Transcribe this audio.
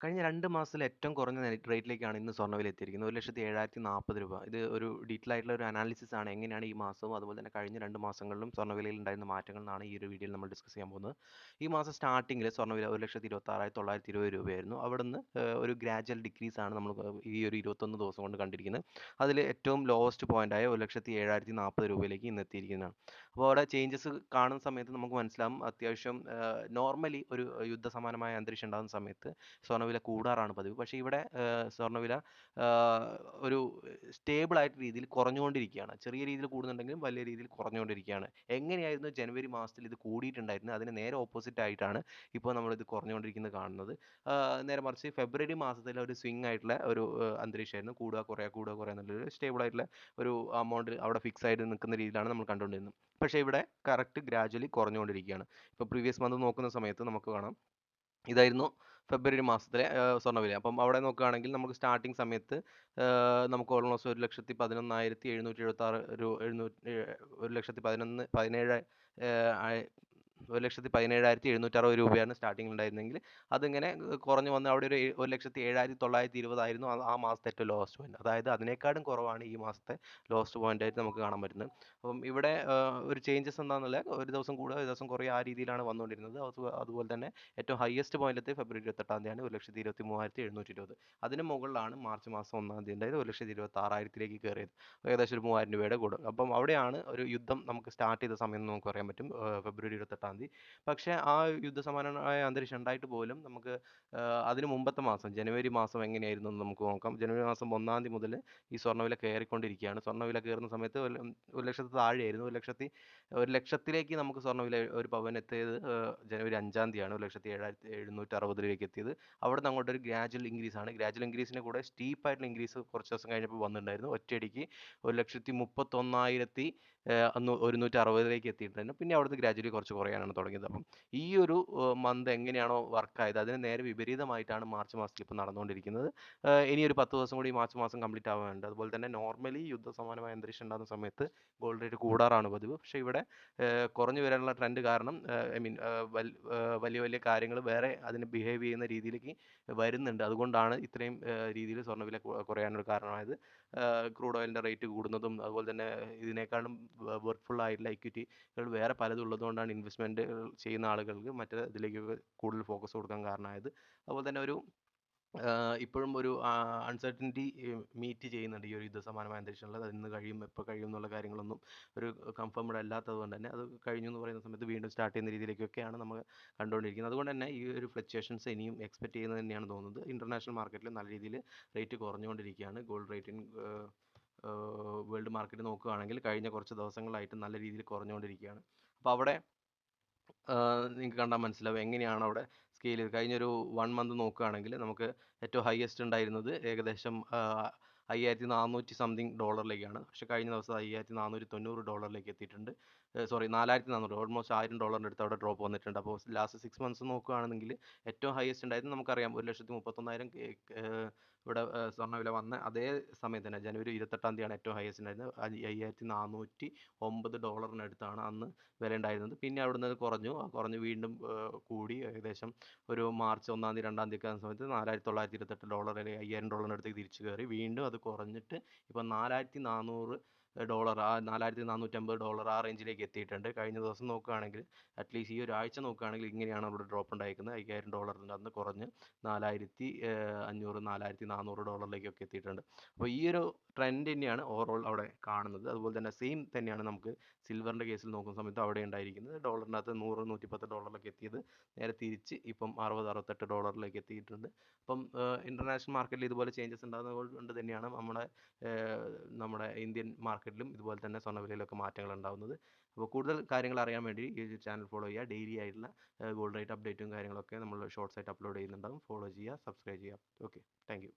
കഴിഞ്ഞ 2 മാസത്തിലെ ഏറ്റവും കുറഞ്ഞ റേറ്റിലേക്കാണ് ഇന്ന് സ്വർണ്ണവില എത്തിയിരിക്കുന്നത്. രൂ. 1,7040. ഇത് ഒരു ഡീറ്റെയിൽ ആയിട്ടുള്ള ഒരു അനാലിസിസ് ആണ്. എങ്ങനെയാണ് ഈ മാസവും അതുപോലെ തന്നെ കഴിഞ്ഞ 2 മാസങ്ങളിലും സ്വർണ്ണവിലയിൽ ഉണ്ടായിരുന്ന മാറ്റങ്ങൾ എന്നാണ് ഈ ഒരു വീഡിയോയിൽ നമ്മൾ ഡിസ്കസ് ചെയ്യാൻ പോകുന്നത്. ഈ മാസം സ്റ്റാർട്ടിങ്ങിൽ സ്വർണ്ണവില 1,26,920 രൂപയായിരുന്നു. അവിടുന്ന് ഒരു ഗ്രാജ്വൽ ഡിക്രീസ് ആണ് നമ്മൾ ഈ ഒരു 21 ദിവസം കൊണ്ട് കണ്ടിരിക്കുന്നത്. അതിൽ ഏറ്റവും ലോവസ്റ്റ് പോയിന്റായ 1,0740 രൂപയിലേക്ക് ഇന്ന് എത്തിയിരിക്കുന്നതാണ്. അപ്പോൾ അവിടെ ചേഞ്ചസ് കാണുന്ന സമയത്ത് നമുക്ക് മനസ്സിലാവും അത്യാവശ്യം നോർമലി ഒരു യുദ്ധസമാനമായ അന്തരീക്ഷം ഉണ്ടാകുന്ന സമയത്ത് സ്വർണ്ണവില കൂടാറാണ് പതിവ്. പക്ഷേ ഇവിടെ സ്വർണ്ണവില ഒരു സ്റ്റേബിൾ ആയിട്ട് രീതിയിൽ കുറഞ്ഞുകൊണ്ടിരിക്കുകയാണ്. ചെറിയ രീതിയിൽ കൂടുന്നുണ്ടെങ്കിലും വലിയ രീതിയിൽ കുറഞ്ഞുകൊണ്ടിരിക്കുകയാണ്. എങ്ങനെയായിരുന്നു ജനുവരി മാസത്തിൽ ഇത് കൂടിയിട്ടുണ്ടായിരുന്നത്? അതിന് നേരെ ഓപ്പോസിറ്റ് ആയിട്ടാണ് ഇപ്പോൾ നമ്മളിത് കുറഞ്ഞുകൊണ്ടിരിക്കുന്നത് കാണുന്നത്. നേരെ മറിച്ച് ഫെബ്രുവരി മാസത്തിലെ ഒരു സ്വിംഗ് ആയിട്ടുള്ള ഒരു അന്തരീക്ഷമായിരുന്നു. കൂടുക കുറയുക കൂടുക കുറയുക എന്നുള്ളൊരു സ്റ്റേബിൾ ആയിട്ടുള്ള ഒരു എമൗണ്ട് അവിടെ ഫിക്സ് ആയിട്ട് നിൽക്കുന്ന രീതിയിലാണ് നമ്മൾ കണ്ടുകൊണ്ടിരുന്നത്. പക്ഷേ ഇവിടെ കറക്റ്റ് ഗ്രാജ്വലി കുറഞ്ഞുകൊണ്ടിരിക്കുകയാണ്. ഇപ്പോൾ പ്രീവിയസ് മന്ത് നോക്കുന്ന സമയത്ത് നമുക്ക് കാണാം ഇതായിരുന്നു ഫെബ്രുവരി മാസത്തിലെ സ്വർണ്ണവില. അപ്പം അവിടെ നോക്കുകയാണെങ്കിൽ നമുക്ക് സ്റ്റാർട്ടിംഗ് സമയത്ത് നമുക്ക് ഓൾമോസ്റ്റ് 1,11,776 1,17,17 1,17,760 രൂപയാണ് സ്റ്റാർട്ടിംഗ് ഉണ്ടായിരുന്നെങ്കിൽ അതിങ്ങനെ കുറഞ്ഞു വന്ന് അവിടെ ഒരു 1,07,920 ആയിരുന്നു ആ മാസത്തെ ഏറ്റവും ലോവസ്റ്റ് പോയിന്റ്. അതായത് അതിനേക്കാളും കുറവാണ് ഈ മാസത്തെ ലോവസ്റ്റ് പോയിന്റ് ആയിട്ട് നമുക്ക് കാണാൻ പറ്റുന്നത്. അപ്പം ഇവിടെ ഒരു ചേഞ്ചസ് എന്താണെന്നല്ല, ഒരു ദിവസം കൂടുക ഒരു ദിവസം കുറയുക ആ രീതിയിലാണ് വന്നുകൊണ്ടിരുന്നത്. അതുപോലെ തന്നെ ഏറ്റവും ഹയസ്റ്റ് പോയിന്റെത്തി ഫെബ്രുവരി 28 തീയതിയാണ് 1,23,720. അതിന് മുകളിലാണ് മാർച്ച് മാസം 1 തീയതി ഉണ്ടായത് 1,26,000 കയറിയത്. ഏകദേശം ഒരു 3,000 രൂപയുടെ കൂടെ. അപ്പം അവിടെയാണ് ഒരു യുദ്ധം നമുക്ക് സ്റ്റാർട്ട് ചെയ്ത സമയം എന്ന് നമുക്ക് പറയാൻ പറ്റും, ഫെബ്രുവരി 28 തീയതി. പക്ഷേ ആ യുദ്ധസമാനമായ അന്തരീക്ഷം ഉണ്ടായിട്ട് പോലും നമുക്ക് അതിന് മുമ്പത്തെ മാസം ജനുവരി മാസം എങ്ങനെയായിരുന്നു എന്ന് നമുക്ക് നോക്കാം. ജനുവരി മാസം 1 തീയതി മുതൽ ഈ സ്വർണ്ണവില കയറിക്കൊണ്ടിരിക്കുകയാണ്. സ്വർണ്ണവില കയറുന്ന സമയത്ത് 1,00,000 താഴെയായിരുന്നു. 1,00,000 നമുക്ക് സ്വർണ്ണവില ഒരു പവൻ എത്തിയത് ജനുവരി 5 തീയതിയാണ് 1,07,760 എത്തിയത്. അവിടുന്ന് അങ്ങോട്ടൊരു ഗ്രാജ്വൽ ഇൻക്രീസ് ആണ്. ഗ്രാജ്വൽ ഇൻക്രീസിൻ്റെ കൂടെ സ്റ്റീപ്പ് ആയിട്ടുള്ള ഇൻക്രീസ് കുറച്ച് ദിവസം കഴിഞ്ഞപ്പോൾ വന്നിട്ടുണ്ടായിരുന്നു. ഒറ്റയടിക്ക് 1,31,160 എത്തിയിട്ടുണ്ടായിരുന്നു. പിന്നെ അവിടുന്ന് ഗ്രാജ്വലി കുറച്ച് കുറയാനാണ് തുടങ്ങിയത്. അപ്പം ഈ ഒരു മന്ത് എങ്ങനെയാണോ വർക്കായത് അതിന് നേരെ വിപരീതമായിട്ടാണ് മാർച്ച് മാസത്തിൽ ഇപ്പോൾ നടന്നുകൊണ്ടിരിക്കുന്നത്. ഇനി ഒരു 10 ദിവസം കൂടി മാർച്ച് മാസം കംപ്ലീറ്റ് ആവാനുണ്ട്. അതുപോലെ തന്നെ നോർമലി യുദ്ധസമാനമായ അന്തരീക്ഷം ഉണ്ടാകുന്ന സമയത്ത് ഗോൾഡ് റേറ്റ് കൂടാറാണ് പതിവ്. പക്ഷേ ഇവിടെ കുറഞ്ഞു വരാനുള്ള ട്രെൻഡ് കാരണം ഐ മീൻ വലിയ വലിയ കാര്യങ്ങൾ വേറെ അതിന് ബിഹേവ് ചെയ്യുന്ന രീതിയിലേക്ക് വരുന്നുണ്ട്. അതുകൊണ്ടാണ് ഇത്രയും രീതിയിൽ സ്വർണ്ണവില കുറയാനൊരു കാരണമായത്. ക്രൂഡ് ഓയിലിൻ്റെ റേറ്റ് കൂടുന്നതും അതുപോലെ തന്നെ ഇതിനേക്കാളും വർക്ക്ഫുൾ ആയിട്ടുള്ള ഇക്വിറ്റികൾ വേറെ പലതും ഉള്ളതുകൊണ്ടാണ് ഇൻവെസ്റ്റ്മെൻറ്റ് ചെയ്യുന്ന ആളുകൾക്ക് മറ്റേ ഇതിലേക്ക് കൂടുതൽ ഫോക്കസ് കൊടുക്കാൻ കാരണമായത്. അതുപോലെ തന്നെ ഒരു ഇപ്പോഴും ഒരു അൺസർട്ടനിറ്റി മീറ്റ് ചെയ്യുന്നുണ്ട് ഈ ഒരു യുദ്ധസമാനമായ അന്തരീക്ഷങ്ങളിൽ. അത് ഇന്ന് കഴിയും എപ്പോൾ കഴിയും എന്നുള്ള കാര്യങ്ങളൊന്നും ഒരു കൺഫേംഡ് അല്ലാത്തത് കൊണ്ട് തന്നെ അത് കഴിഞ്ഞു എന്ന് പറയുന്ന സമയത്ത് വീണ്ടും സ്റ്റാർട്ട് ചെയ്യുന്ന രീതിയിലേക്കൊക്കെയാണ് നമ്മൾ കണ്ടുകൊണ്ടിരിക്കുന്നത്. അതുകൊണ്ട് തന്നെ ഈ ഒരു ഫ്ലക്ച്വേഷൻസ് ഇനിയും എക്സ്പെക്ട് ചെയ്യുന്നത് തന്നെയാണ് തോന്നുന്നത്. ഇൻ്റർനാഷണൽ മാർക്കറ്റിൽ നല്ല രീതിയിൽ റേറ്റ് കുറഞ്ഞുകൊണ്ടിരിക്കുകയാണ്. ഗോൾഡ് റേറ്റിന് വേൾഡ് മാർക്കറ്റ് നോക്കുകയാണെങ്കിൽ കഴിഞ്ഞ കുറച്ച് ദിവസങ്ങളായിട്ട് നല്ല രീതിയിൽ കുറഞ്ഞുകൊണ്ടിരിക്കുകയാണ്. അപ്പോൾ അവിടെ നിങ്ങൾക്ക് കണ്ടാൽ മനസ്സിലാവും എങ്ങനെയാണ് അവിടെ സ്കെയിൽ ചെയ്ത്. കഴിഞ്ഞൊരു 1 മന്ത് നോക്കുകയാണെങ്കിൽ നമുക്ക് ഏറ്റവും ഹയസ്റ്റ് ഉണ്ടായിരുന്നത് ഏകദേശം 5,400 സംതിങ് ഡോളറിലേക്കാണ്. പക്ഷേ കഴിഞ്ഞ ദിവസം 5,490 ഡോളറിലേക്ക് എത്തിയിട്ടുണ്ട്. സോറി 4,400, ഓൾമോസ്റ്റ് $1,000 അടുത്ത് അവിടെ ഡ്രോപ്പ് വന്നിട്ടുണ്ട്. അപ്പോൾ ലാസ്റ്റ് 6 മന്ത്സ് നോക്കുകയാണെങ്കിൽ ഏറ്റവും ഹയസ്റ്റ് ഉണ്ടായിരുന്നത് നമുക്കറിയാം 1,31,000 ഇവിടെ സ്വർണ്ണവില വന്ന അതേ സമയത്ത് തന്നെ ജനുവരി 28 തീയതിയാണ് ഏറ്റവും ഹയസ്റ്റ് ഉണ്ടായിരുന്നത്. $5,409 അന്ന് വില ഉണ്ടായിരുന്നത്. പിന്നെ അവിടുന്ന് കുറഞ്ഞു വീണ്ടും കൂടി ഏകദേശം ഒരു മാർച്ച് 1 തീയതി 2 തീയതി ഒക്കെ ആകുന്ന സമയത്ത് $4,928 അല്ലെങ്കിൽ $5,000 അടുത്തേക്ക് തിരിച്ചു കയറി. വീണ്ടും അത് കുറഞ്ഞിട്ട് ഇപ്പം $4,400 $4,450 ആ റേഞ്ചിലേക്ക് എത്തിയിട്ടുണ്ട്. കഴിഞ്ഞ ദിവസം നോക്കുകയാണെങ്കിൽ അറ്റ്ലീസ്റ്റ് ഈ ഒരാഴ്ച നോക്കുകയാണെങ്കിൽ ഇങ്ങനെയാണ് അവിടെ ഡ്രോപ്പ് ഉണ്ടായിരിക്കുന്നത്. $5,000 അന്ന് കുറഞ്ഞ് 4,500 $4,400 എത്തിയിട്ടുണ്ട്. അപ്പോൾ ഈ ഒരു ട്രെൻഡ് തന്നെയാണ് ഓവറോൾ അവിടെ കാണുന്നത്. അതുപോലെ തന്നെ സെയിം തന്നെയാണ് നമുക്ക് സിൽവറിൻ്റെ കേസിൽ നോക്കുന്ന സമയത്ത് അവിടെ ഉണ്ടായിരിക്കുന്നത്. ഡോളറിനകത്ത് $100-110 എത്തിയത് നേരെ തിരിച്ച് ഇപ്പം $60-68 എത്തിയിട്ടുണ്ട്. അപ്പം ഇൻ്റർനാഷണൽ മാർക്കറ്റിൽ ഇതുപോലെ ചേഞ്ചസ് ഉണ്ടാകുന്നത് കൊണ്ട് തന്നെയാണ് നമ്മുടെ ഇന്ത്യൻ മാർക്കറ്റിലും ഇതുപോലെ തന്നെ സ്വർണ്ണവിലയിലൊക്കെ മാറ്റങ്ങൾ ഉണ്ടാകുന്നത്. അപ്പോൾ കൂടുതൽ കാര്യങ്ങൾ അറിയാൻ വേണ്ടി ഈ ചാനൽ ഫോളോ ചെയ്യുക. ഡെയിലി ആയിട്ടുള്ള ഗോൾഡ് റേറ്റ് അപ്ഡേറ്റും കാര്യങ്ങളൊക്കെ നമ്മൾ ഷോർട്സ് ആയിട്ട് അപ്ലോഡ് ചെയ്യുന്നുണ്ടാകും. ഫോളോ ചെയ്യുക, സബ്സ്ക്രൈബ് ചെയ്യുക. Okay, thank you.